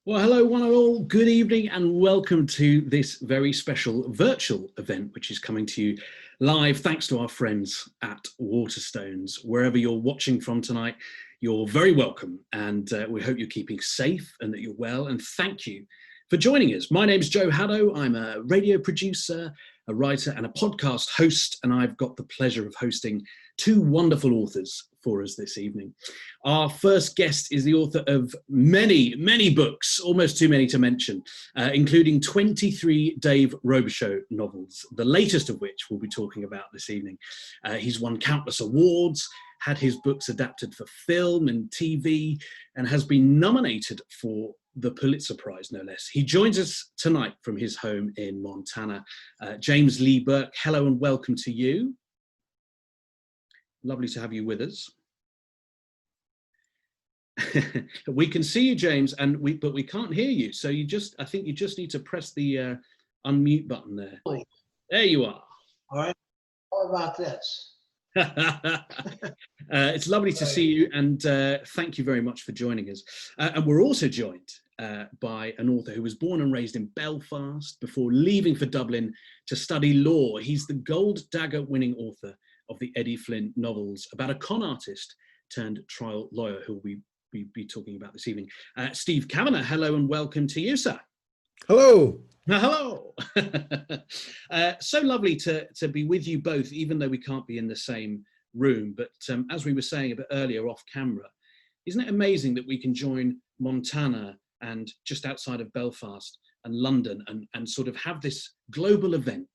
Well, hello, one and all. Good evening and welcome to this very special virtual event, which is coming to you live thanks to our friends at Waterstones. Wherever you're watching from tonight, you're very welcome, and we hope you're keeping safe and that you're well, and thank you for joining us. My name's Joe Haddo. I'm a radio producer, a writer and a podcast host, and I've got the pleasure of hosting two wonderful authors for us this evening. Our first guest is the author of many, many books, almost too many to mention, including 23 Dave Robichaux novels, the latest of which we'll be talking about this evening. He's won countless awards, had his books adapted for film and TV, and has been nominated for the Pulitzer Prize, no less. He joins us tonight from his home in Montana. James Lee Burke, hello and welcome to you. Lovely to have you with us. We can see you, James, but we can't hear you. So I think you just need to press the unmute button there. There you are. All right. How about this? It's lovely to see you, and thank you very much for joining us. And we're also joined by an author who was born and raised in Belfast before leaving for Dublin to study law. He's the Gold Dagger winning author of the Eddie Flynn novels about a con artist turned trial lawyer who we'll be talking about this evening. Steve Cavanagh, hello and welcome to you, sir. Hello. Hello. So lovely to be with you both, even though we can't be in the same room. But as we were saying a bit earlier off camera, isn't it amazing that we can join Montana and just outside of Belfast and London and sort of have this global event?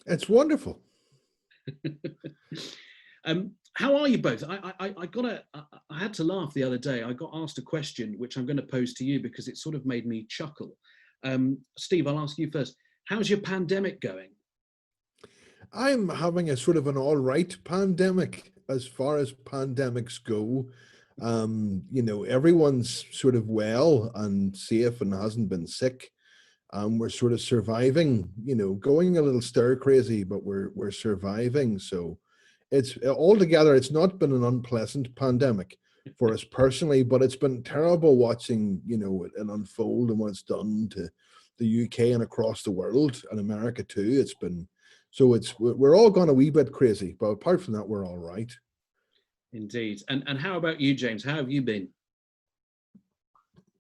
It's wonderful. How are you both? I had to laugh the other day. I got asked a question which I'm going to pose to you because it sort of made me chuckle. Steve, I'll ask you first. How's your pandemic going? I'm having a sort of an all right pandemic as far as pandemics go. You know, everyone's sort of well and safe and hasn't been sick. We're sort of surviving, you know, going a little stir crazy, but we're surviving. So it's altogether, it's not been an unpleasant pandemic for us personally, but it's been terrible watching, you know, it unfold and what it's done to the UK and across the world and America too. It's been, so we're all gone a wee bit crazy, but apart from that, we're all right. Indeed. And how about you, James? How have you been?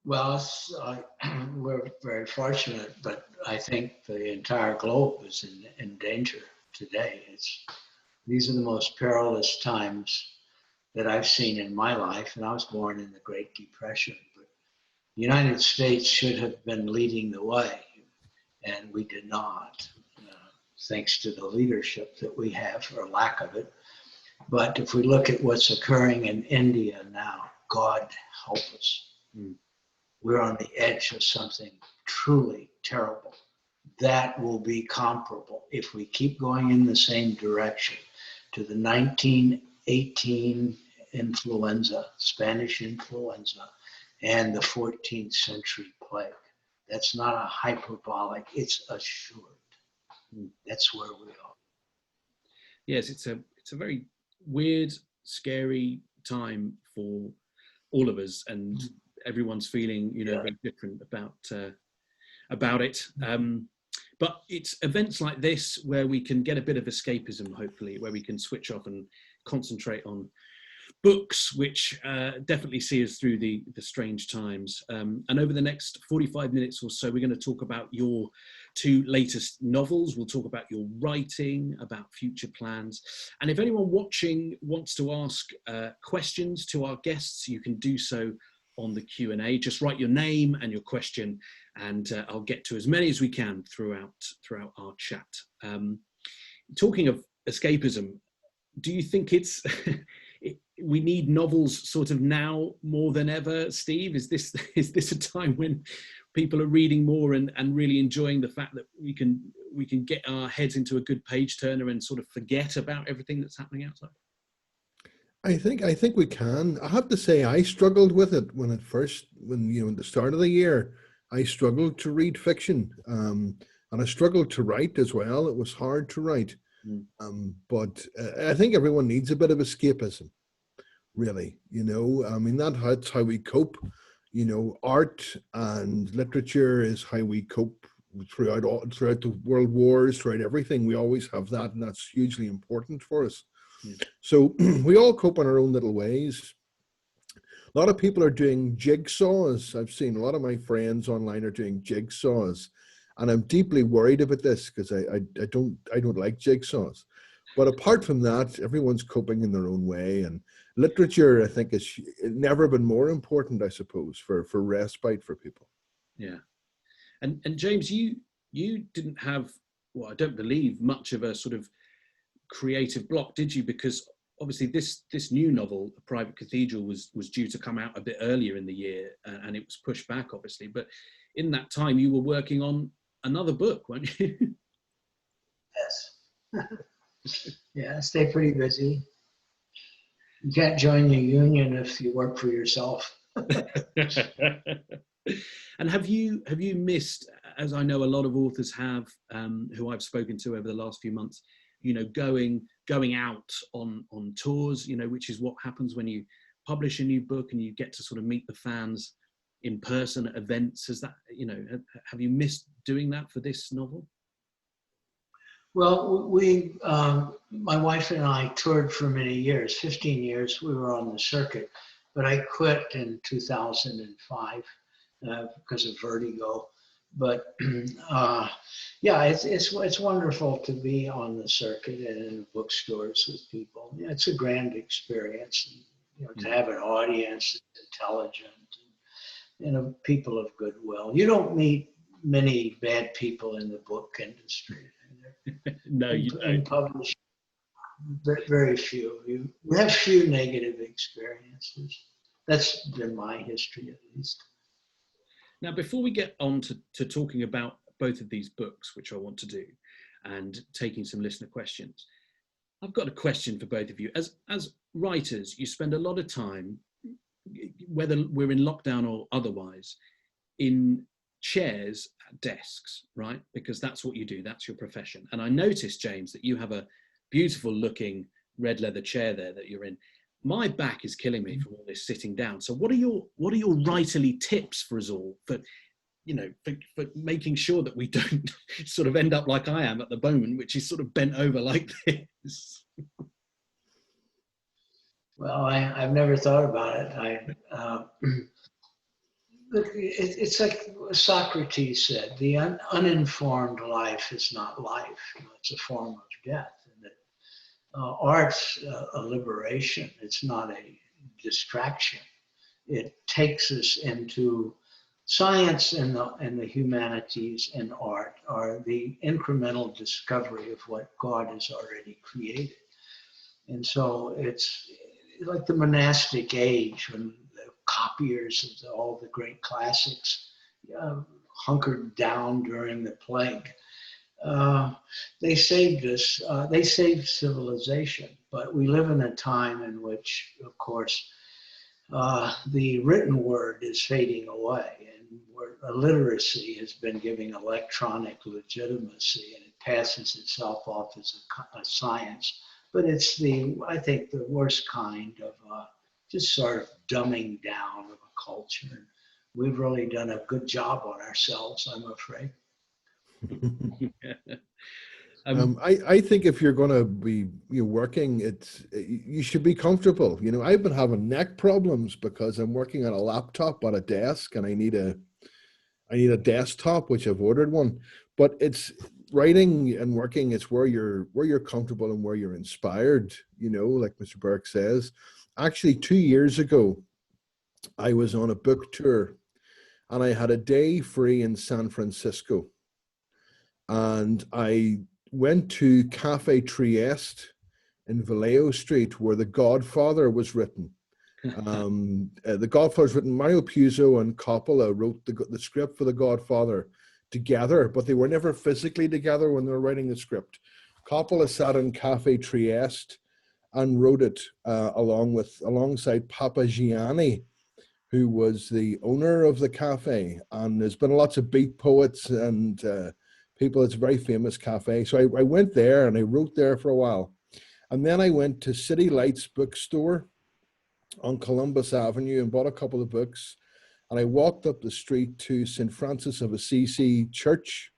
Well, we're very fortunate, but I think the entire globe is in danger today. These are the most perilous times that I've seen in my life, and I was born in the Great Depression. But the United States should have been leading the way, and we did not, thanks to the leadership that we have, or lack of it. But if we look at what's occurring in India now, God help us. We're on the edge of something truly terrible. That will be comparable, if we keep going in the same direction, to the 1918 influenza, Spanish influenza, and the 14th century plague. That's not a hyperbolic, it's assured. That's where we are. Yes, it's a very weird, scary time for all of us, and everyone's feeling, you know, very different about it. But it's events like this where we can get a bit of escapism, hopefully, where we can switch off and concentrate on books, which definitely see us through the strange times. And over the next 45 minutes or so, we're going to talk about your two latest novels. We'll talk about your writing, about future plans. And if anyone watching wants to ask questions to our guests, you can do so on the Q&A. Just write your name and your question, and I'll get to as many as we can throughout our chat. Talking of escapism, do you think we need novels sort of now more than ever, Steve? Is this a time when people are reading more and really enjoying the fact that we can get our heads into a good page turner and sort of forget about everything that's happening outside? I think we can. I have to say, I struggled with it when at the start of the year, I struggled to read fiction, and I struggled to write as well. It was hard to write, but I think everyone needs a bit of escapism, really. You know, I mean, that's how we cope. You know, art and literature is how we cope throughout the world wars, throughout everything. We always have that, and that's hugely important for us. Yeah. So we all cope in our own little ways. A lot of people are doing jigsaws. I've seen a lot of my friends online are doing jigsaws, and I'm deeply worried about this because I don't like jigsaws. But apart from that, everyone's coping in their own way, and literature, I think, has never been more important, I suppose, for respite for people. Yeah, and James, you didn't have, well, I don't believe, much of a sort of creative block, did you? Because obviously this new novel, A Private Cathedral, was due to come out a bit earlier in the year, and it was pushed back, obviously. But in that time, you were working on another book, weren't you? Yes. Yeah, stay pretty busy. You can't join the union if you work for yourself. And have you missed, as I know a lot of authors have, who I've spoken to over the last few months, you know, going out on tours, you know, which is what happens when you publish a new book and you get to sort of meet the fans in person at events. Is that, you know, have you missed doing that for this novel? Well, my wife and I toured for many years, 15 years. We were on the circuit, but I quit in 2005 because of vertigo. But yeah, it's wonderful to be on the circuit and in bookstores with people. Yeah, it's a grand experience. And, you know, to have an audience that's intelligent and, you know, people of goodwill. You don't meet many bad people in the book industry. No, you don't. Publish very few. You have few negative experiences. That's been my history, at least. Now, before we get on to talking about both of these books, which I want to do, and taking some listener questions, I've got a question for both of you. As writers, you spend a lot of time, whether we're in lockdown or otherwise, in chairs at desks, right? Because that's what you do, that's your profession. And I noticed, James, that you have a beautiful looking red leather chair there that you're in. My back is killing me from all this sitting down. So what are your writerly tips for us all, for, you know, for making sure that we don't sort of end up like I am at the moment, which is sort of bent over like this? Well, I've never thought about it. Look, it's like Socrates said, the uninformed life is not life. You know, it's a form of death. And that art's a liberation. It's not a distraction. It takes us into science and the humanities, and art are the incremental discovery of what God has already created. And so it's like the monastic age, when copiers of all the great classics hunkered down during the plague. They saved us, they saved civilization, but we live in a time in which, of course, the written word is fading away, and illiteracy has been giving electronic legitimacy, and it passes itself off as a science. But it's I think, the worst kind of just sort of dumbing down of a culture. We've really done a good job on ourselves, I'm afraid. I think if you're going to be working, you should be comfortable. You know, I've been having neck problems because I'm working on a laptop on a desk, and I need a desktop, which I've ordered one. But it's writing and working. It's where you're comfortable and where you're inspired. You know, like Mr. Burke says. Actually, 2 years ago, I was on a book tour, and I had a day free in San Francisco, and I went to Cafe Trieste in Vallejo Street, where The Godfather was written. The Godfather was written. Mario Puzo and Coppola wrote the script for The Godfather together, but they were never physically together when they were writing the script. Coppola sat in Cafe Trieste and wrote it alongside Papagianni, who was the owner of the cafe. And there's been lots of beat poets and people. It's a very famous cafe. So I went there and I wrote there for a while. And then I went to City Lights bookstore on Columbus Avenue and bought a couple of books. and I walked up the street to St. Francis of Assisi Church.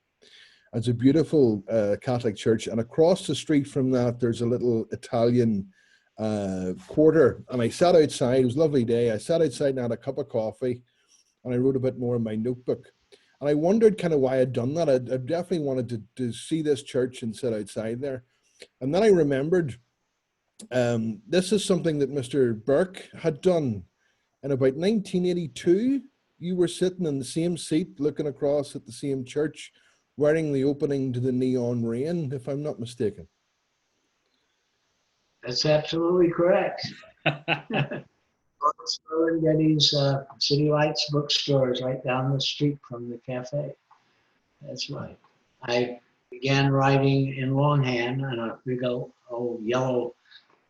It's a beautiful Catholic church, and across the street from that, there's a little Italian quarter. And I sat outside. It was a lovely day. I sat outside and had a cup of coffee, and I wrote a bit more in my notebook. And I wondered kind of why I'd done that. I definitely wanted to see this church and sit outside there. And then I remembered this is something that Mr. Burke had done in about 1982. You were sitting in the same seat looking across at the same church, wearing the opening to the Neon Rain, if I'm not mistaken. That's absolutely correct. Bookstore and Getty's City Lights bookstores right down the street from the cafe. That's right. I began writing in longhand on a big old yellow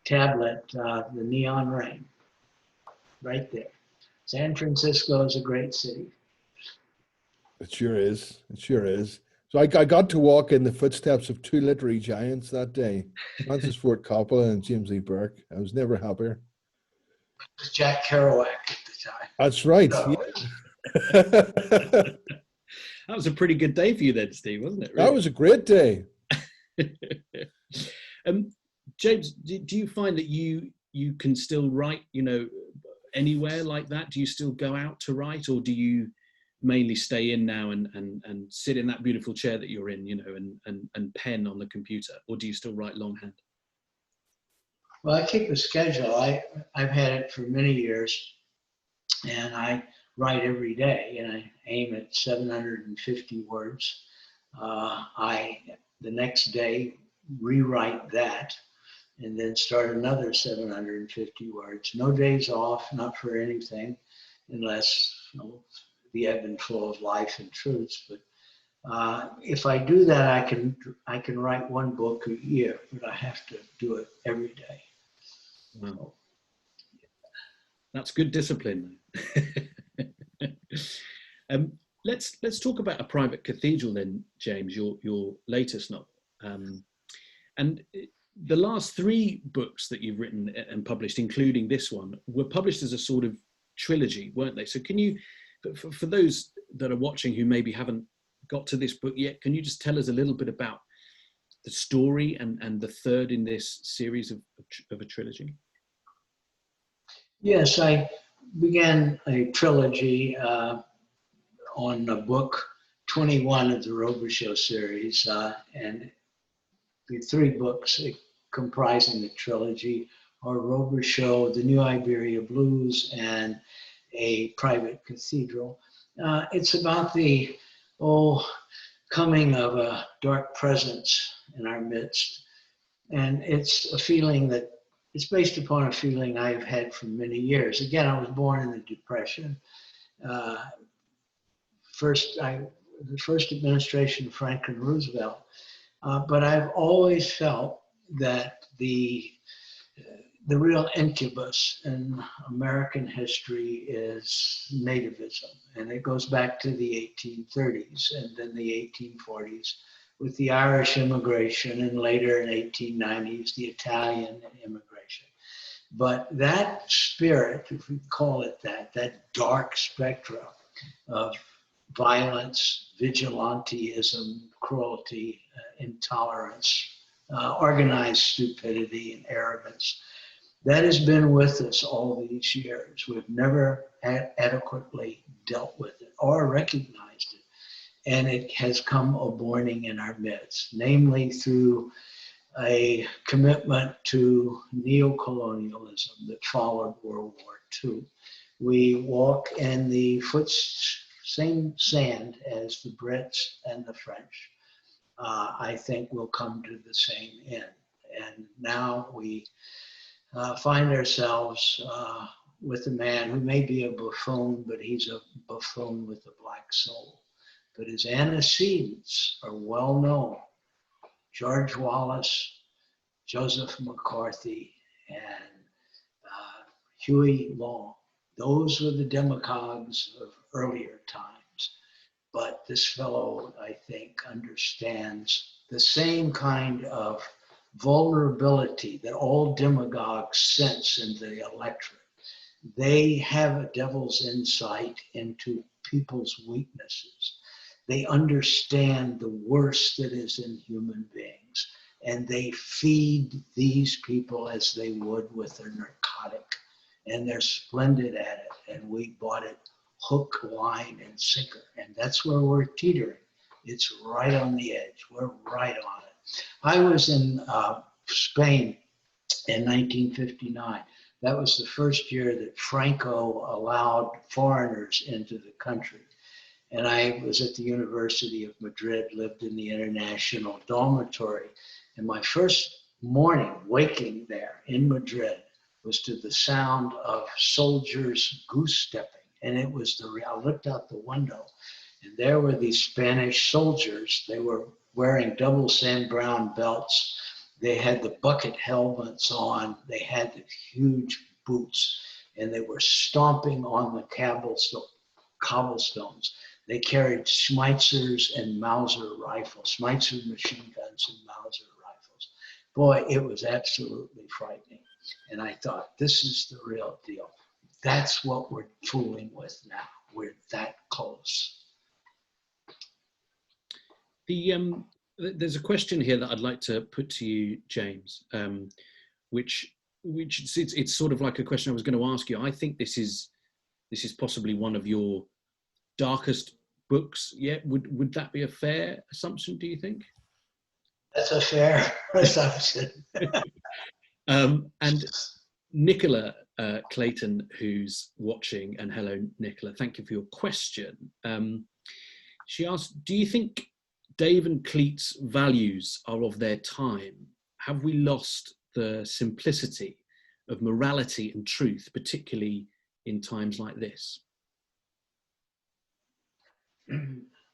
tablet, the Neon Rain, right there. San Francisco is a great city. It sure is. It sure is. So I got to walk in the footsteps of two literary giants that day, Francis Ford Coppola and James E. Burke. I was never happier. It was Jack Kerouac at the time. That's right. So, yeah. That was a pretty good day for you then, Steve, wasn't it? Really? That was a great day. James, do you find that you can still write, anywhere like that? Do you still go out to write, or do you mainly stay in now and sit in that beautiful chair that you're in, and pen on the computer, or do you still write longhand? Well, I keep a schedule. I've had it for many years, and I write every day, and I aim at 750 words. The next day rewrite that, and then start another 750 words. No days off, not for anything, unless the ebb and flow of life and truths. But if I do that, I can write one book a year, but I have to do it every day. Wow, that's good discipline. Let's talk about A Private Cathedral then, James, your latest novel. And the last three books that you've written and published, including this one, were published as a sort of trilogy, weren't they? So can you, for those that are watching who maybe haven't got to this book yet, can you just tell us a little bit about the story and the third in this series of a trilogy? Yes, I began a trilogy on book 21 of the Rugby Show series, and the three books comprising the trilogy are Rugby Show, The New Iberia Blues, and A Private Cathedral. It's about the coming of a dark presence in our midst, and it's a feeling that it's based upon a feeling I've had for many years. Again, I was born in the Depression. The first administration of Franklin Roosevelt. But I've always felt that the real incubus in American history is nativism. And it goes back to the 1830s and then the 1840s with the Irish immigration, and later in 1890s, the Italian immigration. But that spirit, if we call it that dark spectrum of violence, vigilantism, cruelty, intolerance, organized stupidity, and arrogance, that has been with us all these years. We've never adequately dealt with it or recognized it. And it has come a-borning in our midst, namely through a commitment to neocolonialism that followed World War II. We walk in the same sand as the Brits and the French. I think we'll come to the same end. And now we find ourselves with a man who may be a buffoon, but he's a buffoon with a black soul. But his antecedents are well known. George Wallace, Joseph McCarthy, and Huey Long. Those were the demagogues of earlier times. But this fellow, I think, understands the same kind of vulnerability that all demagogues sense in the electorate. They have a devil's insight into people's weaknesses. They understand the worst that is in human beings, and they feed these people as they would with a narcotic, and they're splendid at it, and we bought it hook, line, and sinker, and that's where we're teetering. It's right on the edge. We're right on it. I was in Spain in 1959. That was the first year that Franco allowed foreigners into the country. And I was at the University of Madrid, lived in the international dormitory. And my first morning waking there in Madrid was to the sound of soldiers goose stepping. And it was I looked out the window, and there were these Spanish soldiers. They were wearing double sand brown belts. They had the bucket helmets on. They had the huge boots, and they were stomping on the cobblestones. They carried Schmeitzers and Mauser rifles, Schmeitzer machine guns and Mauser rifles. Boy, it was absolutely frightening. And I thought, this is the real deal. That's what we're fooling with now. We're that close. There's a question here that I'd like to put to you, James, which it's sort of like a question I was going to ask you. I think this is possibly one of your darkest books yet. Would that be a fair assumption, do you think? That's a fair assumption. And Nicola Clayton, who's watching, and hello, Nicola, thank you for your question. She asked, do you think Dave and Cleet's values are of their time? Have we lost the simplicity of morality and truth, particularly in times like this?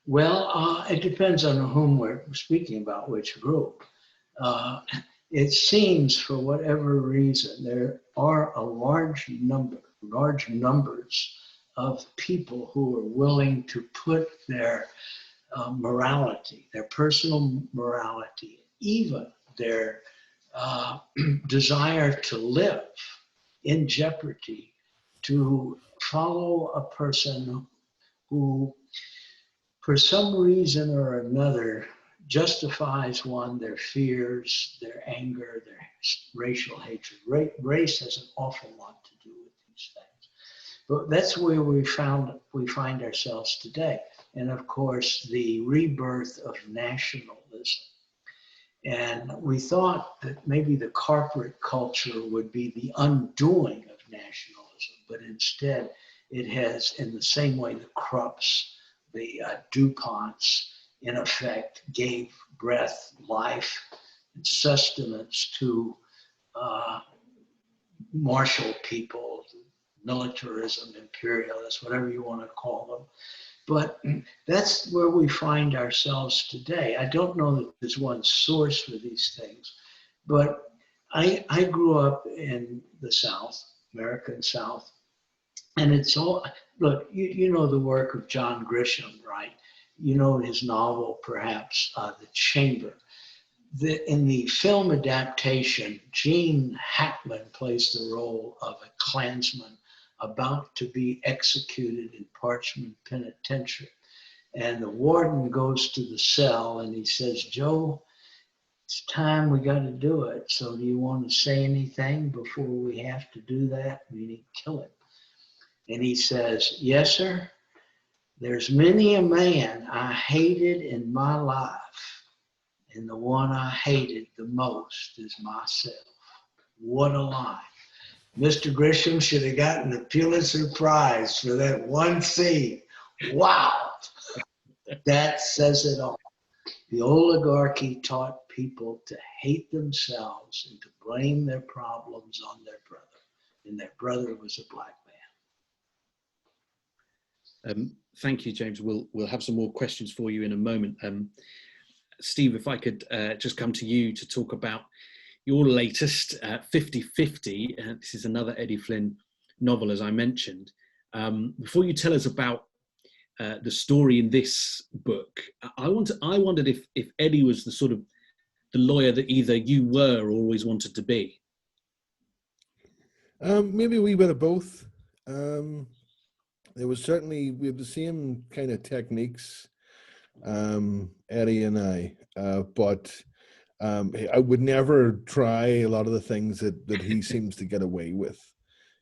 Well, it depends on whom we're speaking about, which group. It seems, for whatever reason, there are a large numbers of people who are willing to put their morality, their personal morality, even their desire to live in jeopardy to follow a person who, for some reason or another, justifies their fears, their anger, their racial hatred. Race has an awful lot to do with these things. But that's where we find ourselves today. And of course, the rebirth of nationalism. And we thought that maybe the corporate culture would be the undoing of nationalism, but instead it has, in the same way the Krupps, the DuPonts, in effect, gave breath, life, and sustenance to martial people, militarism, imperialists, whatever you want to call them. But that's where we find ourselves today. I don't know that there's one source for these things, but I grew up in the South, American South, and it's all, look, you know the work of John Grisham, right? You know his novel, perhaps, The Chamber. In the film adaptation, Gene Hackman plays the role of a Klansman about to be executed in Parchman Penitentiary. And the warden goes to the cell and he says, Joe, it's time, we got to do it. So do you want to say anything before we have to do that? Meaning kill him. And he says, yes, sir. There's many a man I hated in my life, and the one I hated the most is myself. What a line. Mr. Grisham should have gotten the Pulitzer Prize for that one scene. Wow. That says it all. The oligarchy taught people to hate themselves and to blame their problems on their brother. And their brother was a black man. Thank you, James. We'll have some more questions for you in a moment. Steve, if I could just come to you to talk about your latest 50/50. This is another Eddie Flynn novel, as I mentioned. Before you tell us about the story in this book, I wondered if Eddie was the sort of the lawyer that either you were or always wanted to be. Maybe a wee bit of both. It was certainly, we have the same kind of techniques, Eddie and I, but I would never try a lot of the things that he seems to get away with,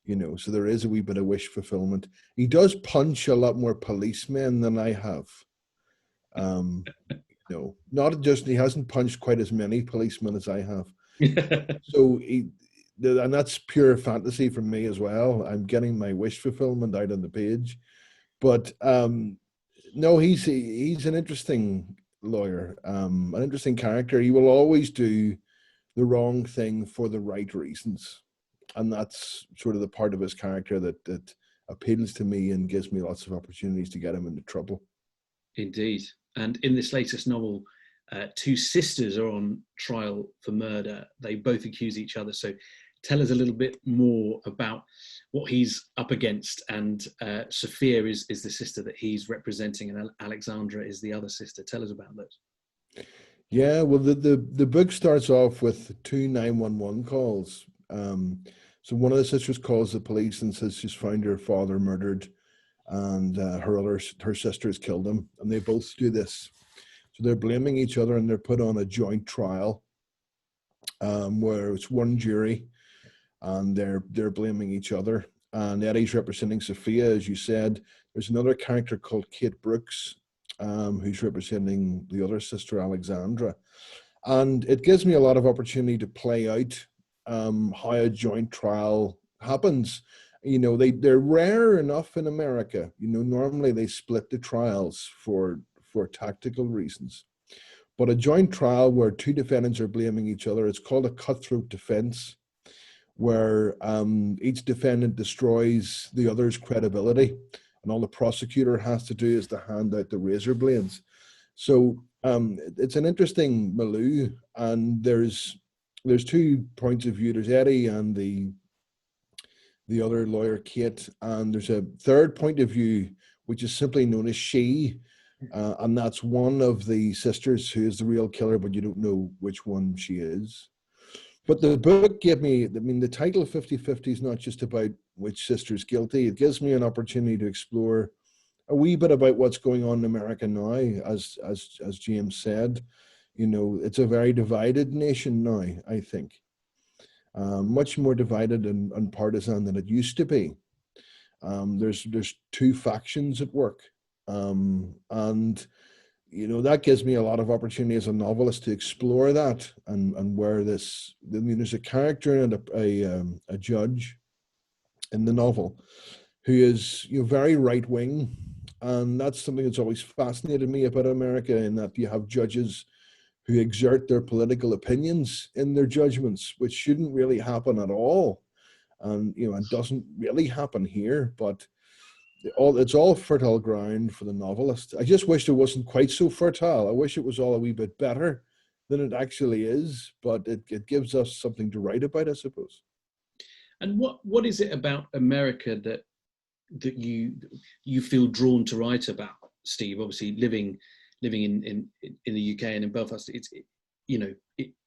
you know. So there is a wee bit of wish fulfillment. He does punch a lot more policemen than I have. No, not just, he hasn't punched quite as many policemen as I have. So and that's pure fantasy for me as well. I'm getting my wish fulfillment out on the page. But no, he's an interesting lawyer, an interesting character. He will always do the wrong thing for the right reasons, and that's sort of the part of his character that appeals to me and gives me lots of opportunities to get him into trouble. Indeed. And in this latest novel, two sisters are on trial for murder. They both accuse each other. So tell us a little bit more about what he's up against. And Sophia is the sister that he's representing, and Alexandra is the other sister. Tell us about that. Yeah, well, the book starts off with two 911 calls. So one of the sisters calls the police and says she's found her father murdered, and her sister has killed him, and they both do this. So they're blaming each other, and they're put on a joint trial, where it's one jury, and they're blaming each other. And Eddie's representing Sophia, as you said. There's another character called Kate Brooks, who's representing the other sister, Alexandra. And it gives me a lot of opportunity to play out how a joint trial happens. You know, they're rare enough in America. You know, normally they split the trials for tactical reasons. But a joint trial where two defendants are blaming each other, it's called a cutthroat defense, where each defendant destroys the other's credibility, and all the prosecutor has to do is to hand out the razor blades. So it's an interesting milieu, and there's 2 points of view. There's Eddie and the other lawyer, Kate, and there's a third point of view, which is simply known as she, and that's one of the sisters who is the real killer, but you don't know which one she is. But the book gave me, I mean, the title 50-50 is not just about which sister's guilty. It gives me an opportunity to explore a wee bit about what's going on in America now. As James said, you know, it's a very divided nation now, I think. Much more divided and partisan than it used to be. There's 2 factions at work. And you know, that gives me a lot of opportunity as a novelist to explore that and where this, I mean, there's a character and a judge in the novel who is, you know, very right wing, and that's something that's always fascinated me about America, in that you have judges who exert their political opinions in their judgments, which shouldn't really happen at all, and you know, it doesn't really happen here, but it's all fertile ground for the novelist. I just wish it wasn't quite so fertile. I wish it was all a wee bit better than it actually is, but it gives us something to write about, I suppose. And what is it about America that you feel drawn to write about, Steve? Obviously, living in the UK and in Belfast, it's, you know,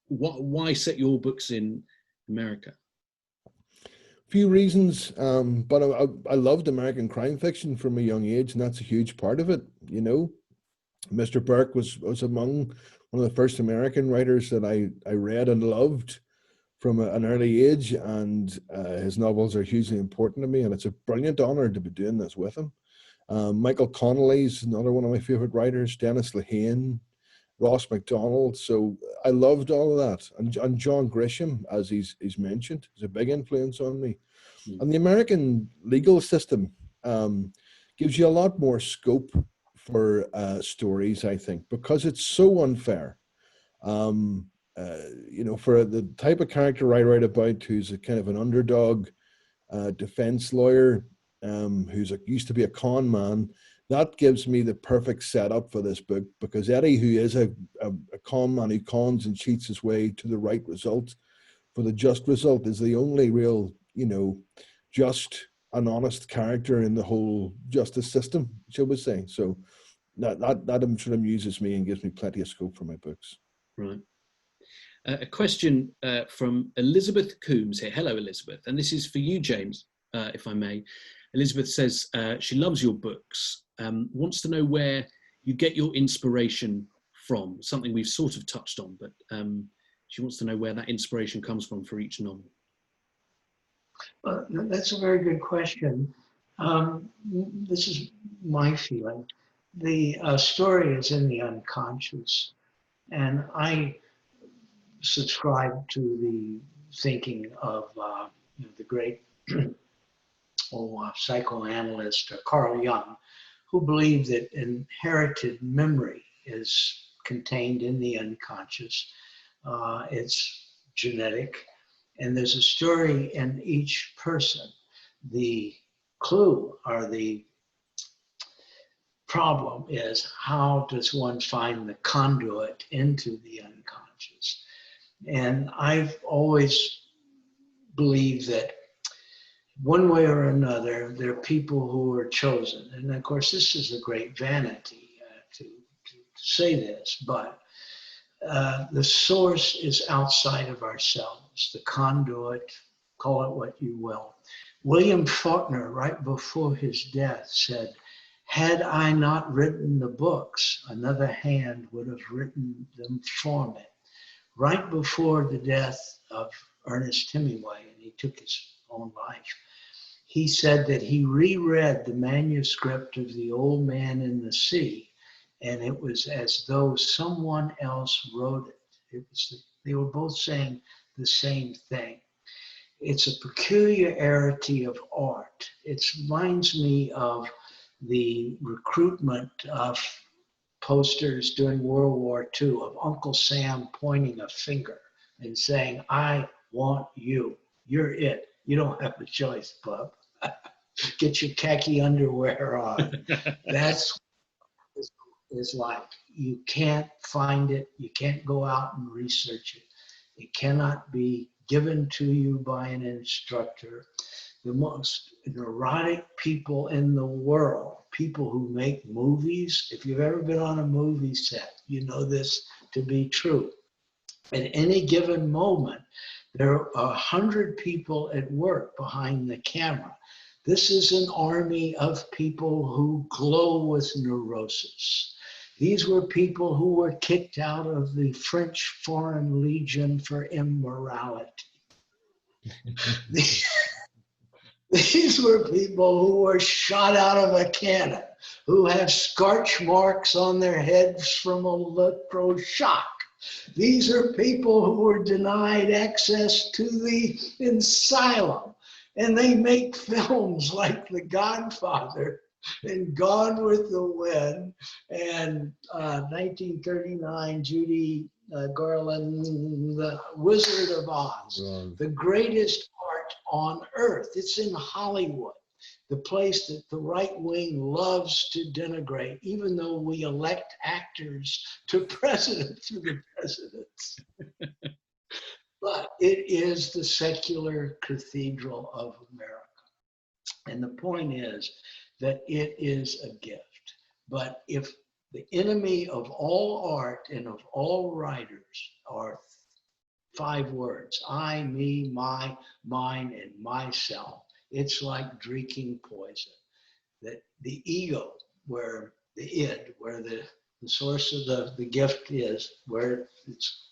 why set your books in America? Few reasons, but I loved American crime fiction from a young age, and that's a huge part of it. You know, Mr. Burke was among one of the first American writers that I read and loved from an early age, and his novels are hugely important to me, and it's a brilliant honor to be doing this with him. Michael Connelly's another one of my favorite writers, Dennis Lehane, Ross MacDonald. So I loved all of that. And John Grisham, as he's mentioned, is a big influence on me. And the American legal system gives you a lot more scope for stories, I think, because it's so unfair. You know, for the type of character I write about, who's a kind of an underdog defense lawyer, who's used to be a con man, that gives me the perfect setup for this book, because Eddie, who is a con man who cons and cheats his way to the right result, for the just result, is the only real, you know, just and honest character in the whole justice system, shall we say. So that sort of amuses me and gives me plenty of scope for my books. Right. A question from Elizabeth Coombs here. Hello, Elizabeth. And this is for you, James, if I may. Elizabeth says she loves your books, wants to know where you get your inspiration from, something we've sort of touched on, but she wants to know where that inspiration comes from for each novel. Well, that's a very good question. This is my feeling. The story is in the unconscious, and I subscribe to the thinking of the great psychoanalyst Carl Jung, who believed that inherited memory is contained in the unconscious. It's genetic, and there's a story in each person. The clue or the problem is, how does one find the conduit into the unconscious? And I've always believed that one way or another, there are people who are chosen. And of course, this is a great vanity to say this, but the source is outside of ourselves, the conduit, call it what you will. William Faulkner, right before his death, said, "Had I not written the books, another hand would have written them for me." Right before the death of Ernest Hemingway, and he took his own life, he said that he reread the manuscript of The Old Man in the Sea, and it was as though someone else wrote it. They were both saying the same thing. It's a peculiarity of art. It reminds me of the recruitment of posters during World War II of Uncle Sam pointing a finger and saying, "I want you. You're it. You don't have a choice, bub. Get your khaki underwear on." That's what it's like. You can't find it. You can't go out and research it. It cannot be given to you by an instructor. The most neurotic people in the world, people who make movies, if you've ever been on a movie set, you know this to be true. At any given moment, there are 100 people at work behind the camera. This is an army of people who glow with neurosis. These were people who were kicked out of the French Foreign Legion for immorality. These were people who were shot out of a cannon, who have scorch marks on their heads from electroshock. These are people who were denied access to the asylum. And they make films like The Godfather and Gone with the Wind and 1939, Judy Garland, The Wizard of Oz, the greatest art on earth. It's in Hollywood, the place that the right wing loves to denigrate, even though we elect actors to president through the presidents. But it is the secular cathedral of America. And the point is that it is a gift. But if the enemy of all art and of all writers are 5 words, I, me, my, mine, and myself, it's like drinking poison. That the ego, where the id, where the source of the gift is, where it's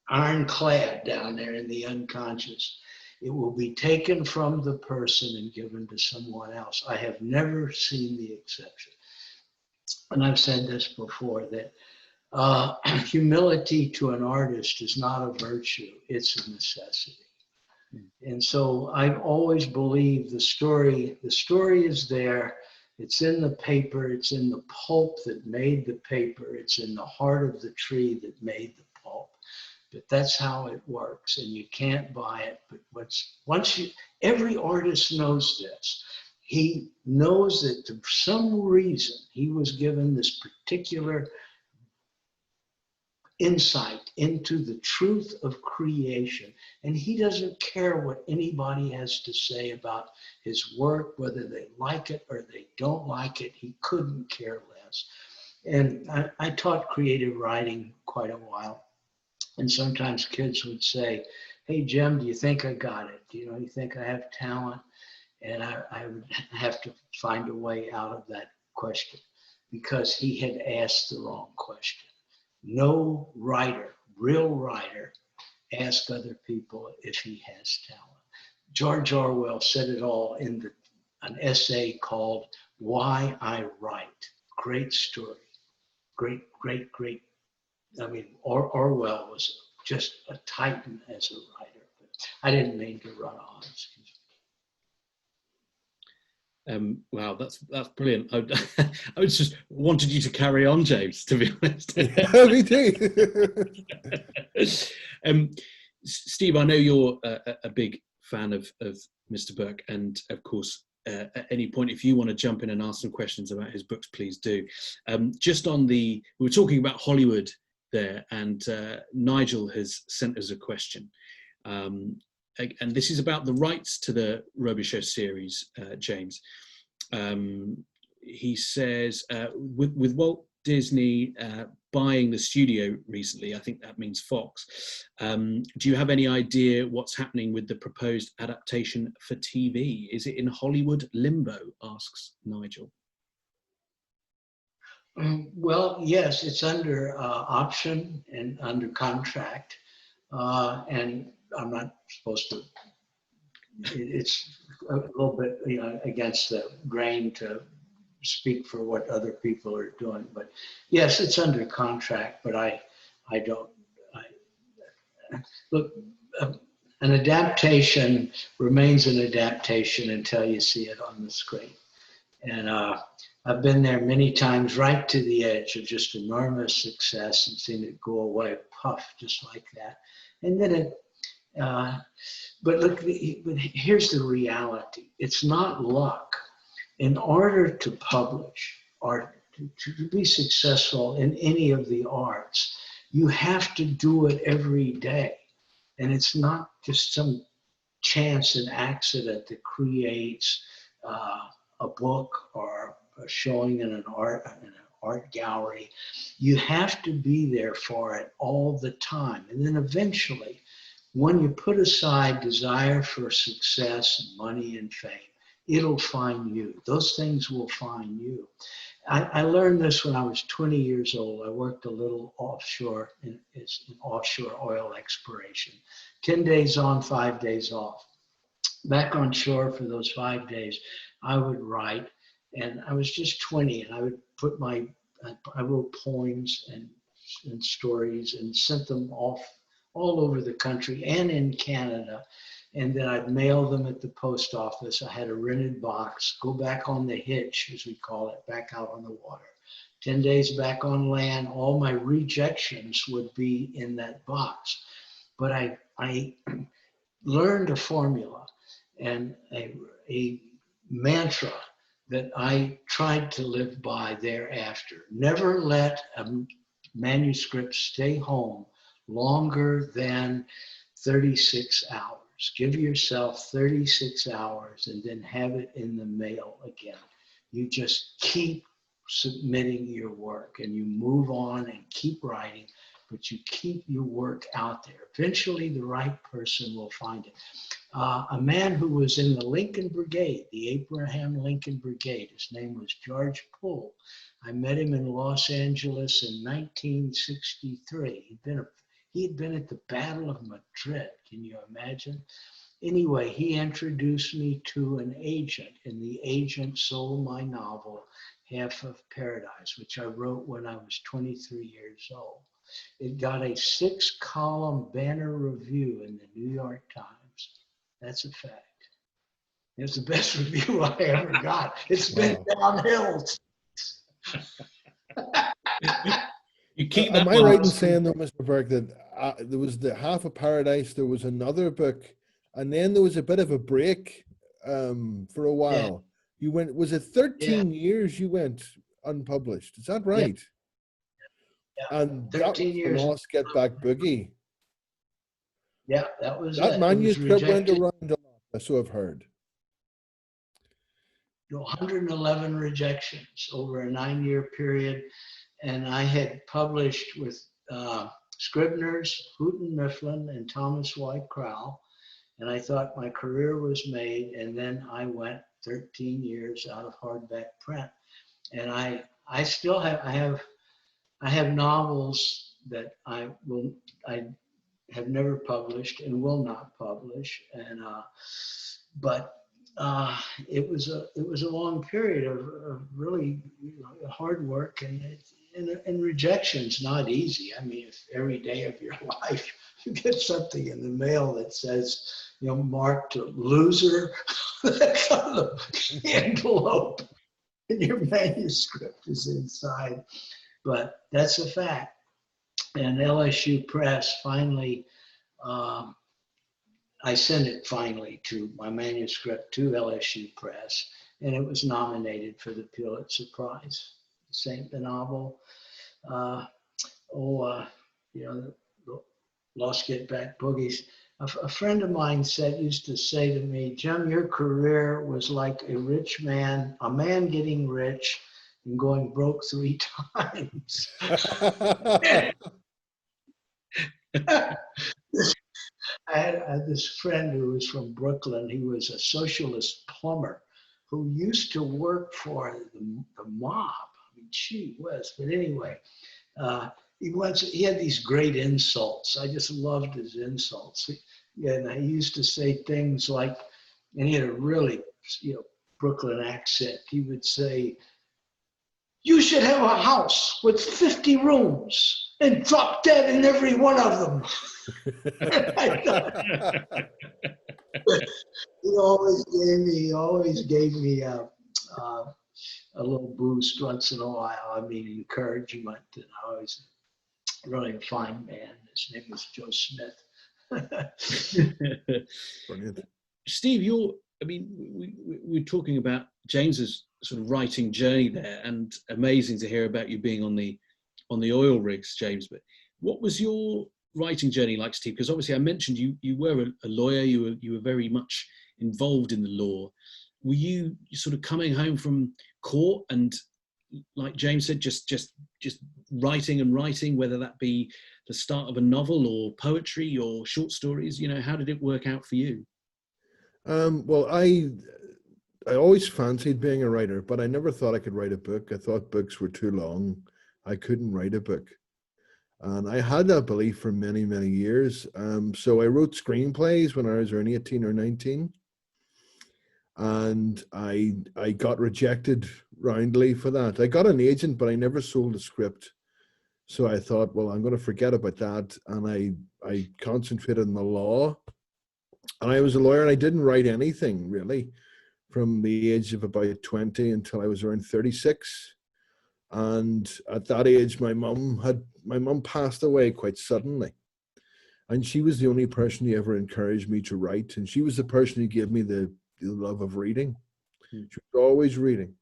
ironclad down there in the unconscious, it will be taken from the person and given to someone else. I have never seen the exception. And I've said this before, that humility to an artist is not a virtue, it's a necessity. And so I've always believed the story is there. It's in the paper, it's in the pulp that made the paper, it's in the heart of the tree that made the pulp. But that's how it works, and you can't buy it. But every artist knows this. He knows that for some reason he was given this particular insight into the truth of creation, and he doesn't care what anybody has to say about his work, whether they like it or they don't like it. He couldn't care less. And I taught creative writing quite a while. And sometimes kids would say, "Hey, Jim, do you think I got it? You think I have talent?" And I would have to find a way out of that question because he had asked the wrong question. No writer, real writer, asks other people if he has talent. George Orwell said it all in an essay called Why I Write. Great story. Great. I mean, Orwell was just a titan as a writer. But I didn't mean to run on. Excuse me. Wow, that's brilliant. I was just wanted you to carry on, James, to be honest. Yeah, me too. Steve, I know you're a big fan of Mr. Burke, and of course, at any point, if you want to jump in and ask some questions about his books, please do. Just on we were talking about Hollywood there, and Nigel has sent us a question. And this is about the rights to the Rugby Show series, James. He says, with Walt Disney buying the studio recently, I think that means Fox, do you have any idea what's happening with the proposed adaptation for TV? Is it in Hollywood limbo, asks Nigel. Well, yes, it's under option and under contract. And I'm not supposed to, it's a little bit, against the grain to speak for what other people are doing, but yes, it's under contract, but I don't, look, an adaptation remains an adaptation until you see it on the screen. And I've been there many times, right to the edge of just enormous success and seen it go away, puff, just like that. And then but look, but here's the reality. It's not luck. In order to publish or to be successful in any of the arts, you have to do it every day. And it's not just some chance and accident that creates a book or a showing in an art gallery. You have to be there for it all the time. And then eventually, when you put aside desire for success and money and fame, it'll find you. Those things will find you. I learned this when I was 20 years old. I worked a little offshore in offshore oil exploration. 10 days on, 5 days off. Back on shore for those 5 days, I would write, and I was just 20, and I would put I wrote poems and stories and sent them off all over the country and in Canada. And then I'd mail them at the post office. I had a rented box, go back on the hitch, as we call it, back out on the water. 10 days back on land, all my rejections would be in that box. But I learned a formula and a mantra that I tried to live by thereafter. Never let a manuscript stay home longer than 36 hours. Give yourself 36 hours and then have it in the mail again. You just keep submitting your work and you move on and keep writing, but you keep your work out there. Eventually the right person will find it. A man who was in the Lincoln Brigade, the Abraham Lincoln Brigade, his name was George Poole. I met him in Los Angeles in 1963. He had been at the Battle of Madrid. Can you imagine? Anyway, he introduced me to an agent, and the agent sold my novel, Half of Paradise, which I wrote when I was 23 years old. It got a 6-column banner review in the New York Times. That's a fact. It's the best review I ever got. It's been downhill. You keep that. Am I right in saying, though, Mr. Burke, that there was the Half of Paradise, there was another book, and then there was a bit of a break for a while? Yeah. You went, was it 13 years you went unpublished? Is that right? Yeah. And 13 years. The Lost Get Back Boogie. Yeah, that was that manuscript went around a lot, so I've heard. 111 rejections over a 9-year period. And I had published with Scribner's, Houghton Mifflin, and Thomas White Crowell. And I thought my career was made. And then I went 13 years out of hardback print. And I still have novels that I have never published and will not publish. And but it was a long period of really hard work, and rejection's not easy. I mean, if every day of your life you get something in the mail that says, marked loser, that's on the envelope, and your manuscript is inside. But that's a fact. And LSU Press finally, I sent it finally to my manuscript to LSU Press, and it was nominated for the Pulitzer Prize. The novel, Lost Get Back Boogies. A friend of mine used to say to me, Jim, your career was like a man getting rich and going broke 3 times. I had this friend who was from Brooklyn. He was a socialist plumber who used to work for the mob. I mean, gee whiz. But anyway, he had these great insults. I just loved his insults. And he used to say things like, and he had a really, Brooklyn accent. He would say, "You should have a house with 50 rooms and drop dead in every one of them." He always gave me a little boost once in a while. I mean, encouragement. And I was really a fine man. His name was Joe Smith. Brilliant. Steve, we're talking about James's sort of writing journey there, and amazing to hear about you being on the oil rigs, James. But what was your writing journey like, Steve? Because obviously I mentioned you were a lawyer, you were very much involved in the law. Were you sort of coming home from court and, like James said, just writing and writing, whether that be the start of a novel or poetry or short stories? How did it work out for you? Well, I always fancied being a writer, but I never thought I could write a book. I thought books were too long. I couldn't write a book. And I had that belief for many, many years. So I wrote screenplays when I was around 18 or 19. And I got rejected roundly for that. I got an agent, but I never sold a script. So I thought, well, I'm going to forget about that. And I concentrated on the law. And I was a lawyer, and I didn't write anything really from the age of about 20 until I was around 36. And at that age, my mum passed away quite suddenly. And she was the only person who ever encouraged me to write. And she was the person who gave me the love of reading. She was always reading.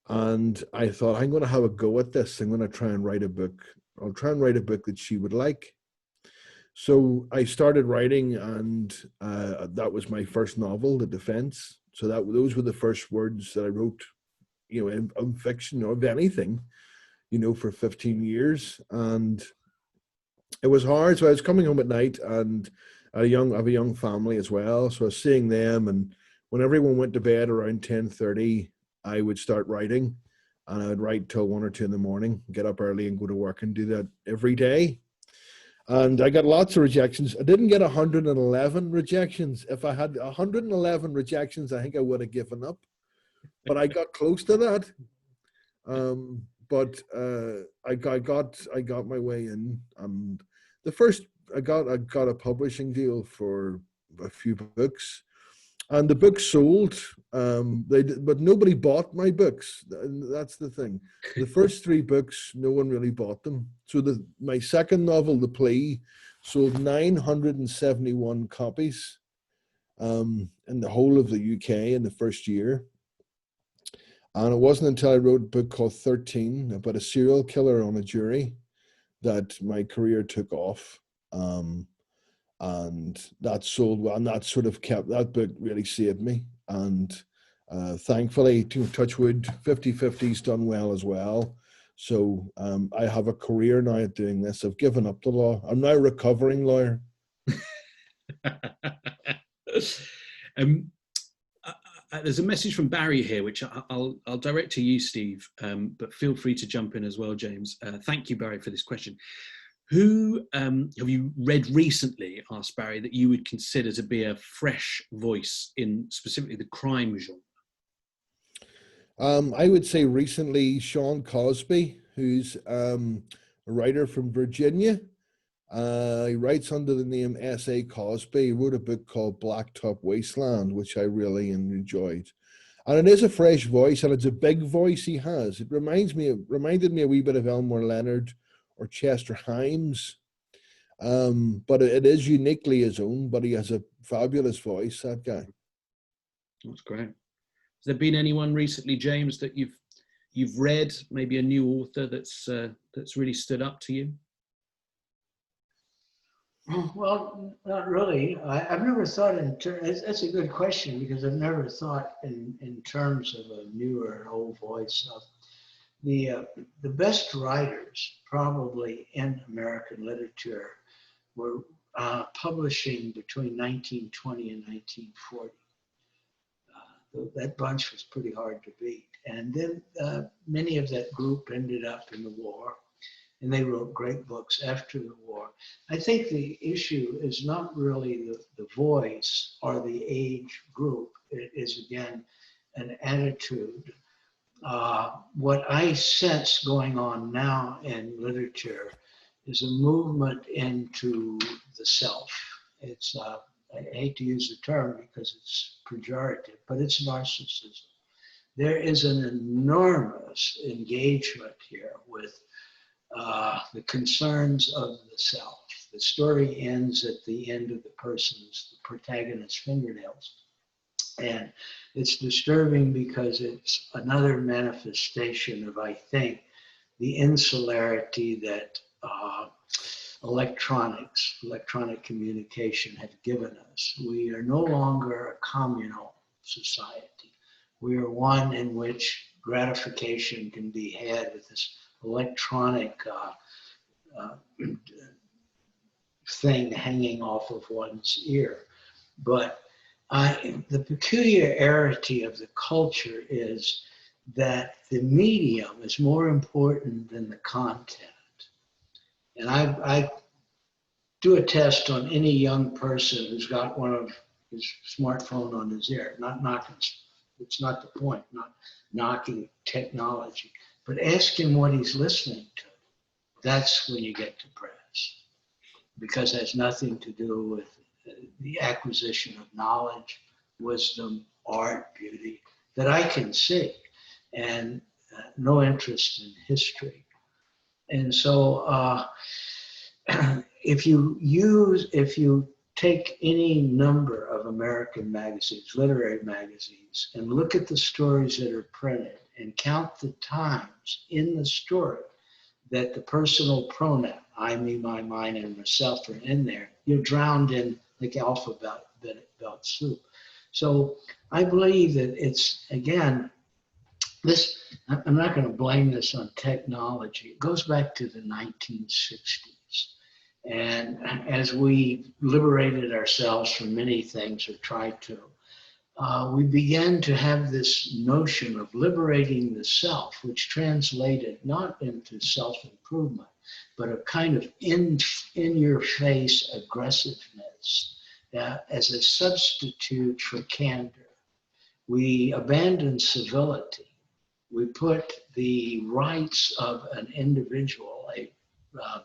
And I thought, I'm going to have a go at this. I'm going to try and write a book. I'll try and write a book that she would like. So I started writing, and that was my first novel, The Defense. So those were the first words that I wrote, in fiction or of anything, for 15 years. And it was hard. So I was coming home at night, and I have a young family as well. So I was seeing them, and when everyone went to bed around 10:30, I would start writing, and I would write till 1 or 2 in the morning, get up early and go to work, and do that every day. And I got lots of rejections. I didn't get 111 rejections. If I had 111 rejections, I think I would have given up. But I got close to that. But I got my way in. And I got a publishing deal for a few books. And the books sold, but nobody bought my books. That's the thing. The first 3 books, no one really bought them. So my second novel, The Plea, sold 971 copies in the whole of the UK in the first year. And it wasn't until I wrote a book called 13 about a serial killer on a jury that my career took off. And that sold well, and that sort of that book really saved me. And thankfully, to touch wood, 50/50's done well as well. So I have a career now at doing this. I've given up the law. I'm now a recovering lawyer. There's a message from Barry here, which I'll direct to you, Steve, but feel free to jump in as well, James. Thank you, Barry, for this question. Who have you read recently, asked Barry, that you would consider to be a fresh voice in specifically the crime genre? I would say recently Sean Cosby, who's a writer from Virginia. He writes under the name S.A. Cosby. He wrote a book called Blacktop Wasteland, which I really enjoyed. And it is a fresh voice, and it's a big voice he has. It reminded me a wee bit of Elmore Leonard or Chester Himes. But it is uniquely his own, but he has a fabulous voice, that guy. That's great. Has there been anyone recently, James, that you've read, maybe a new author that's really stood up to you? Well, not really. I've never thought in terms. That's a good question, because I've never thought in terms of a new or an old voice. The best writers probably in American literature were publishing between 1920 and 1940. That bunch was pretty hard to beat. And then many of that group ended up in the war, and they wrote great books after the war. I think the issue is not really the voice or the age group. It is, again, an attitude. What I sense going on now in literature is a movement into the self. It's I hate to use the term because it's pejorative, but it's narcissism. There is an enormous engagement here with the concerns of the self. The story ends at the end of the protagonist's fingernails. And it's disturbing because it's another manifestation of, I think, the insularity that electronic communication have given us. We are no longer a communal society. We are one in which gratification can be had with this electronic thing hanging off of one's ear. But the peculiarity of the culture is that the medium is more important than the content. And I do a test on any young person who's got one of his smartphone on his ear, not knocking, it's not the point, not knocking technology, but ask him what he's listening to. That's when you get depressed, because it has nothing to do with the acquisition of knowledge, wisdom, art, beauty that I can see, and no interest in history. And so if you take any number of American magazines, literary magazines, and look at the stories that are printed and count the times in the story that the personal pronoun, I, me, my, mine, and myself are in there, you're drowned in like alphabet belt soup. So I believe that it's, again, I'm not going to blame this on technology. It goes back to the 1960s. And as we liberated ourselves from many things, or tried to, we began to have this notion of liberating the self, which translated not into self-improvement, but a kind of in-your-face aggressiveness as a substitute for candor. We abandoned civility. We put the rights of an individual, a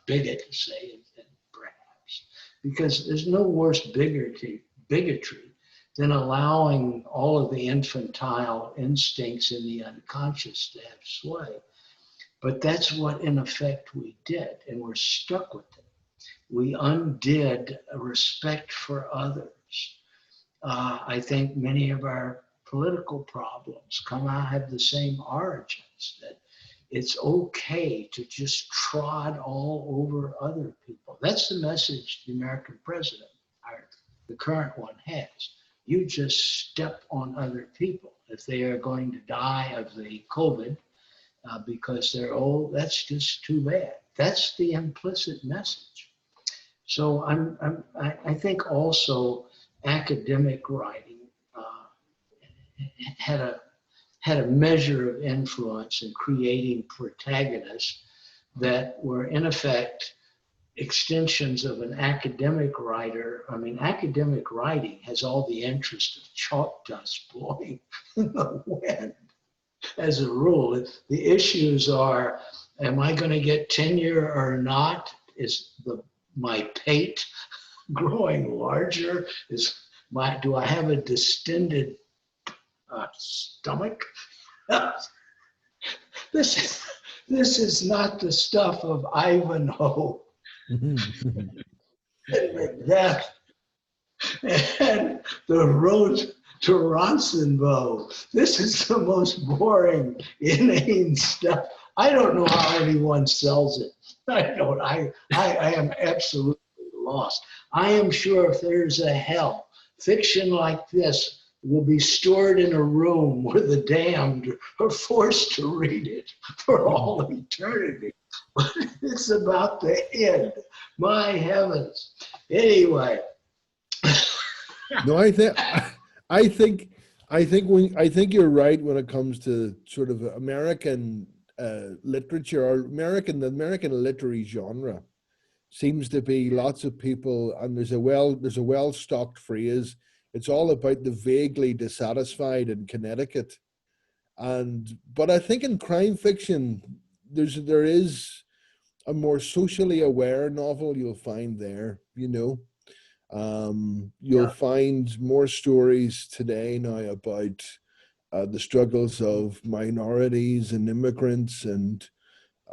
bigot, say, perhaps, because there's no worse bigotry than allowing all of the infantile instincts in the unconscious to have sway. But that's what, in effect, we did, and we're stuck with it. We undid a respect for others. I think many of our political problems have the same origins, that it's okay to just trod all over other people. That's the message the American president, the current one, has. You just step on other people. If they are going to die of the COVID because they're old, that's just too bad. That's the implicit message. So I think also, academic writing had a measure of influence in creating protagonists that were in effect extensions of an academic writer. I mean, academic writing has all the interest of chalk dust blowing in the wind. As a rule, the issues are, am I going to get tenure or not? Is my pate growing larger? Do I have a distended stomach? This is not the stuff of Ivanhoe and Macbeth and the road to Roncesvalles. This is the most boring, inane stuff. I don't know how anyone sells it. I am absolutely lost. I am sure if there's a hell, fiction like this will be stored in a room where the damned are forced to read it for all eternity. But it's about the end. My heavens. Anyway. No, I think you're right when it comes to sort of American literature, or the American literary genre seems to be lots of people, and there's a well-stocked phrase. It's all about the vaguely dissatisfied in Connecticut, but I think in crime fiction there is a more socially aware novel you'll find there. You'll find more stories today now about the struggles of minorities and immigrants, and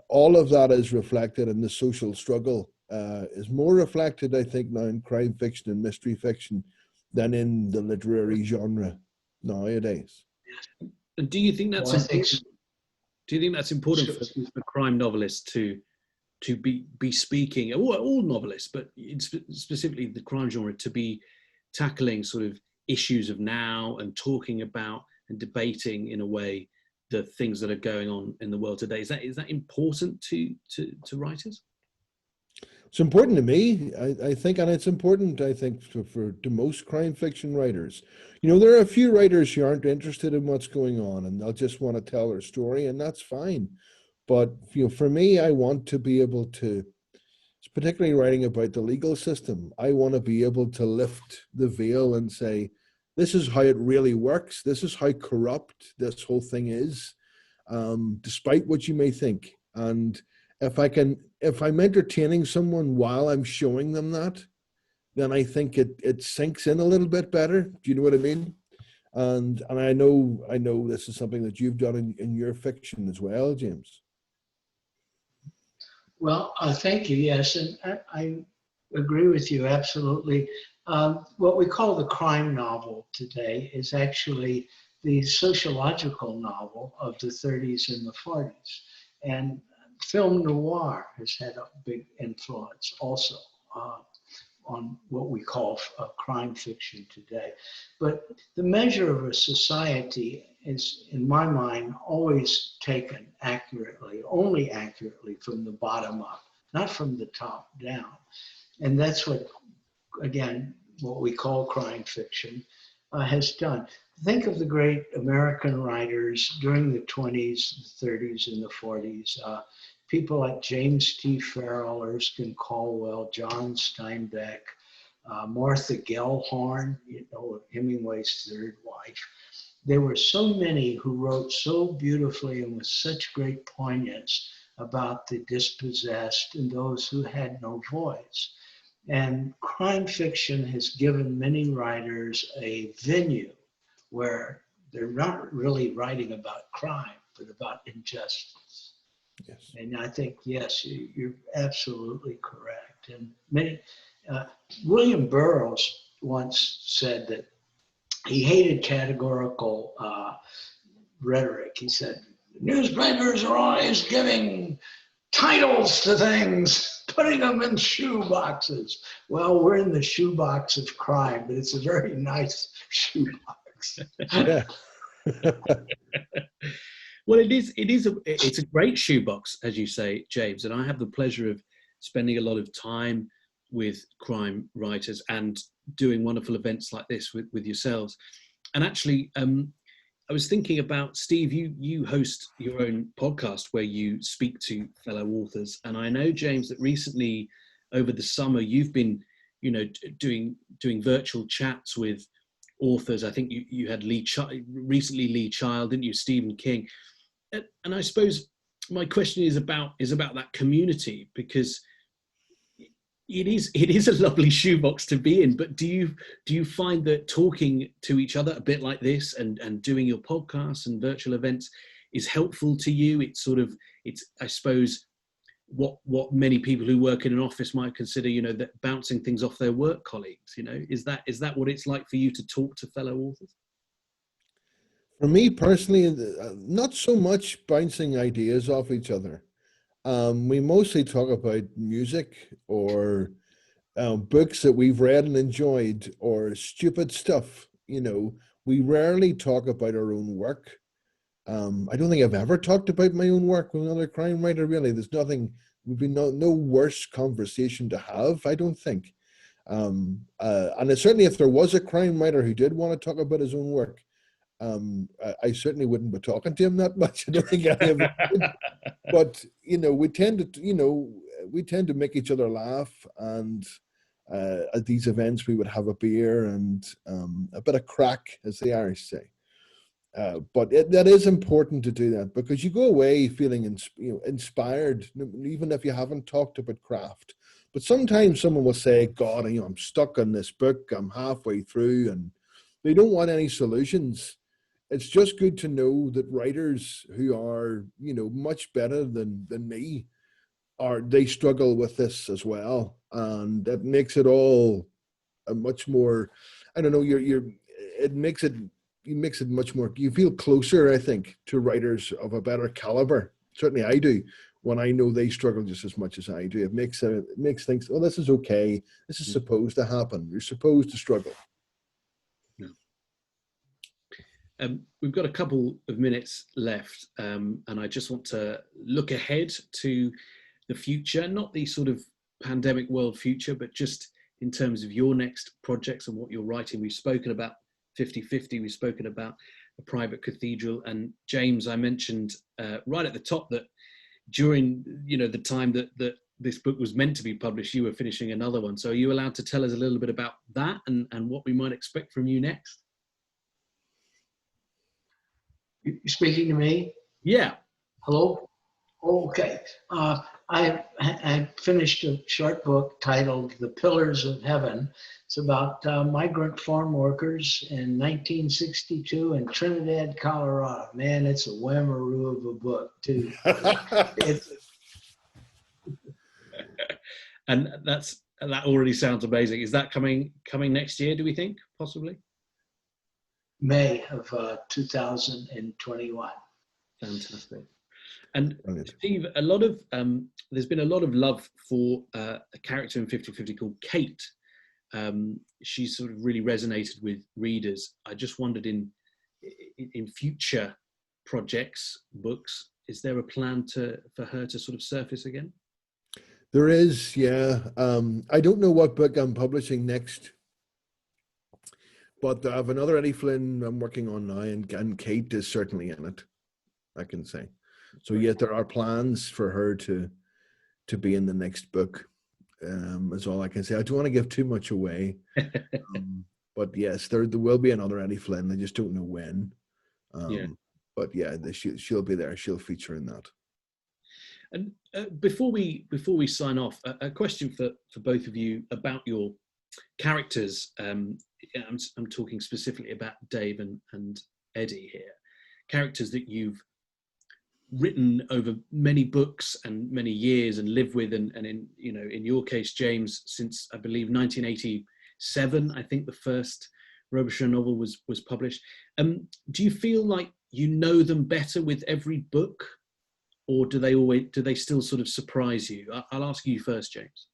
all of that is reflected in the social struggle. Is more reflected, I think, now in crime fiction and mystery fiction than in the literary genre nowadays. And do you think that's important? Do you think that's important for crime novelists to be speaking, or all novelists, but specifically the crime genre, to be tackling sort of issues of now and talking about and debating in a way the things that are going on in the world today? Is that important to writers? It's important to me, I think, and it's important, I think, to most crime fiction writers. There are a few writers who aren't interested in what's going on, and they'll just want to tell their story, and that's fine. But for me, I want to be able to, particularly writing about the legal system, I want to be able to lift the veil and say, this is how it really works. This is how corrupt this whole thing is, despite what you may think. And if I'm entertaining someone while I'm showing them that, then I think it sinks in a little bit better. Do you know what I mean? And I know this is something that you've done in your fiction as well, James. Well, thank you. Yes, and I agree with you absolutely. What we call the crime novel today is actually the sociological novel of the 30s and the 40s. And film noir has had a big influence also on what we call crime fiction today. But the measure of a society is, in my mind, always taken only accurately from the bottom up, not from the top down. And that's what, again, what we call crime fiction has done. Think of the great American writers during the 20s, the 30s, and the 40s. People like James T. Farrell, Erskine Caldwell, John Steinbeck, Martha Gellhorn, Hemingway's third wife. There were so many who wrote so beautifully and with such great poignance about the dispossessed and those who had no voice. And crime fiction has given many writers a venue where they're not really writing about crime, but about injustice. Yes. And I think, yes, you're absolutely correct. And William Burroughs once said that he hated categorical rhetoric. He said, newspapers are always giving titles to things, putting them in shoe boxes. Well, we're in the shoebox of crime, but it's a very nice shoebox. Yeah. Well, it's a great shoebox, as you say, James, and I have the pleasure of spending a lot of time with crime writers and doing wonderful events like this with yourselves. And actually, I was thinking about, Steve, you host your own podcast where you speak to fellow authors. And I know, James, that recently over the summer, you've been, doing virtual chats with authors. I think you had recently Lee Child, didn't you? Stephen King. And I suppose my question is about that community, because it is a lovely shoebox to be in. But do you find that talking to each other a bit like this and doing your podcasts and virtual events is helpful to you? It's I suppose what many people who work in an office might consider, that bouncing things off their work colleagues. Is that what it's like for you to talk to fellow authors? For me personally, not so much bouncing ideas off each other. We mostly talk about music or books that we've read and enjoyed, or stupid stuff. We rarely talk about our own work. I don't think I've ever talked about my own work with another crime writer, really. There's nothing, would be no worse conversation to have, I don't think. And certainly if there was a crime writer who did want to talk about his own work, I certainly wouldn't be talking to him that much. I don't think any of it would. But we tend to make each other laugh, and at these events we would have a beer and a bit of crack, as the Irish say. But that is important to do that, because you go away feeling inspired, even if you haven't talked about craft. But sometimes someone will say, "God, I'm stuck on this book. I'm halfway through," and they don't want any solutions. It's just good to know that writers who are, much better than me, they struggle with this as well, and that makes it all a much more, I don't know, it makes it much more, you feel closer, I think, to writers of a better caliber. Certainly I do, when I know they struggle just as much as I do. It makes things, oh, this is okay. This is supposed to happen. You're supposed to struggle. We've got a couple of minutes left, and I just want to look ahead to the future, not the sort of pandemic world future, but just in terms of your next projects and what you're writing. We've spoken about 50/50, we've spoken about a private cathedral, and James, I mentioned right at the top that during the time that this book was meant to be published, you were finishing another one. So are you allowed to tell us a little bit about that and what we might expect from you next? You speaking to me? Yeah. Hello? Okay. I finished a short book titled The Pillars of Heaven. It's about migrant farm workers in 1962 in Trinidad, Colorado. Man, it's a whammaroo of a book, too. And that already sounds amazing. Is that coming next year, do we think, possibly? May of 2021. Fantastic. And Steve, there's been a lot of love for a character in 50/50 called Kate. She's sort of really resonated with readers. I just wondered, in future projects, books, is there a plan for her to sort of surface again? There is, yeah. I don't know what book I'm publishing next, but I have another Eddie Flynn I'm working on now, and Kate is certainly in it, I can say. So yet there are plans for her to be in the next book. Is all I can say. I don't want to give too much away, but yes, there will be another Eddie Flynn. I just don't know when. But yeah, she'll be there. She'll feature in that. And before we sign off, a question for both of you about your characters. I'm talking specifically about Dave and Eddie here. Characters that you've written over many books and many years and lived with, and in your case, James, since I believe 1987, I think the first Rugby Show novel was published. Do you feel like you know them better with every book, or do they still sort of surprise you? I'll ask you first, James.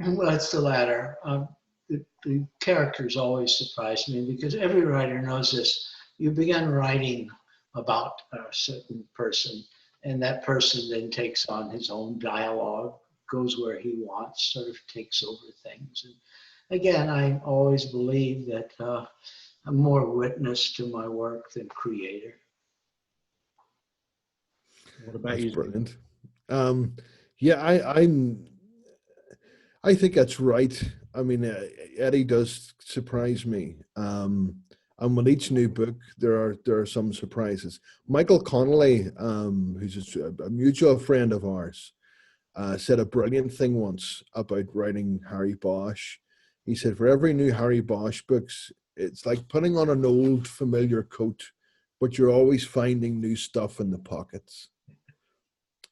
Well, it's the latter. The characters always surprise me, because every writer knows this. You begin writing about a certain person, and that person then takes on his own dialogue, goes where he wants, sort of takes over things. again, I always believe that I'm more witness to my work than creator. What about That's you? brilliant. Yeah, I think that's right. I mean, Eddie does surprise me. And with each new book, there are some surprises. Michael Connolly, who's a mutual friend of ours, said a brilliant thing once about writing Harry Bosch. He said, for every new Harry Bosch books, it's like putting on an old familiar coat, but you're always finding new stuff in the pockets.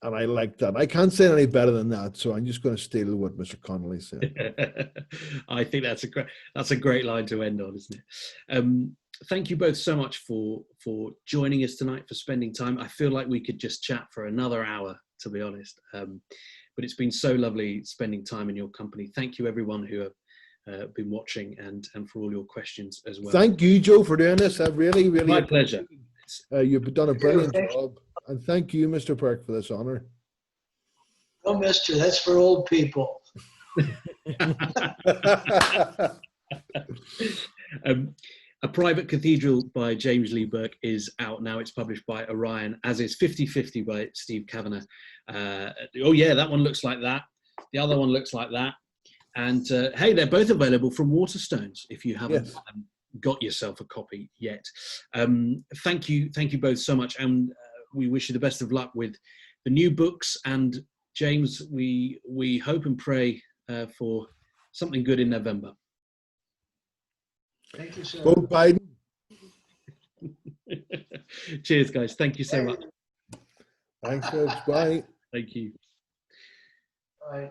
And I like that. I can't say any better than that, so I'm just going to steal what Mr. Connolly said. I think that's a great line to end on, isn't it? Thank you both so much for joining us tonight, for spending time. I feel like we could just chat for another hour, to be honest. But it's been so lovely spending time in your company. Thank you, everyone who have been watching, and for all your questions as well. Thank you, Joe, for doing this. I really, really My pleasure. You've done a brilliant job. And thank you, Mr. Burke, for this honor. No, mister, that's for old people. A Private Cathedral by James Lee Burke is out now. It's published by Orion, as is 50/50 by Steve Cavanagh. Oh yeah, that one looks like that. The other one looks like that. And hey, they're both available from Waterstones if you haven't got yourself a copy yet. Thank you both so much, and we wish you the best of luck with the new books. And James, we hope and pray for something good in November. Thank you, sir. Vote Biden. Cheers, guys. Thank you so much. Thanks, folks. Bye. Thank you. Bye.